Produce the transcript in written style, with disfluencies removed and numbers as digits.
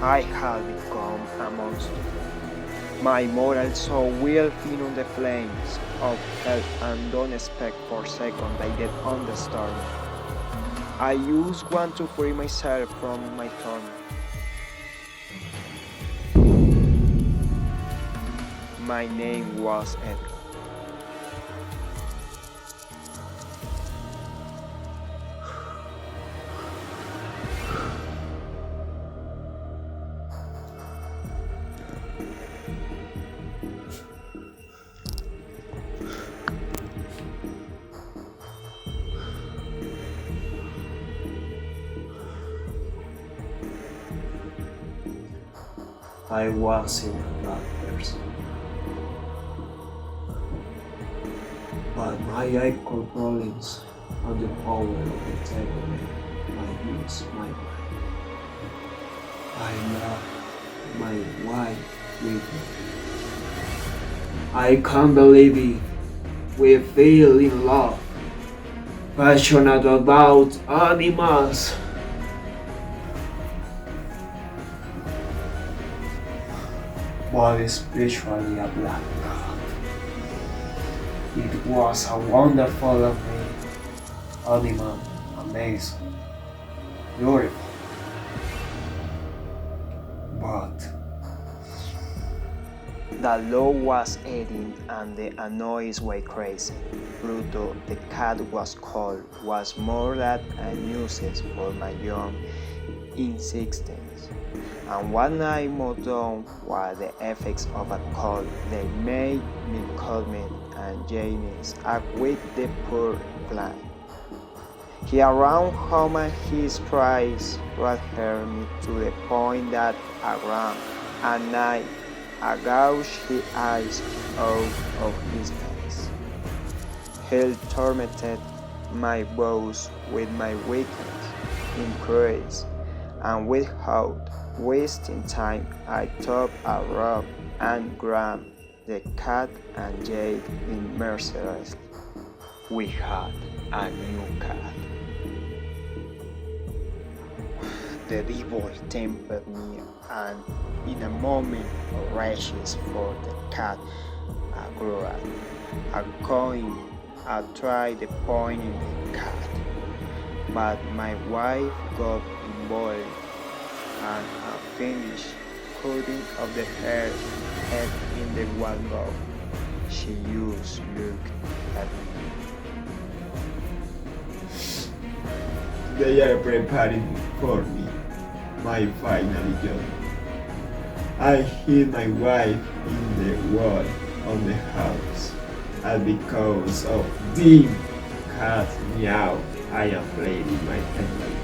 I had become a monster. My moral soul will feed on the flames of hell and don't expect for a second I get understood. I use one to free myself from my torment. My name was Edgar. I wasn't a bad person, but my alcohol problems and the power of the table I use my mind. I love my wife with me. I can't believe it. We feel in love, passionate about animals. But especially a black cat. It was a wonderful animal, amazing, beautiful. But The law was eating and the noise were crazy. Pluto, the cat was called, was more than a nuisance for my young insistence. And one night moved down while the effects of a cold they made me calming and James with the poor blind. He around home and his cries brought her me to the point that around at night I gouged his eyes out of his face. Hell tormented my bones with my weakness, increased, and without wasting time, I took a rope and grabbed the cat and Jade in mercilessly. We had a new cat. The devil tempted me, and in a moment of rage for the cat, I grew up. A coin, I tried the point in the cat, but my wife got involved and I finished cutting off the head in the wardrobe. She used looked at me. they are preparing for me my final job. I hid my wife in the wall of the house, and because of them cat meow, I am playing my family.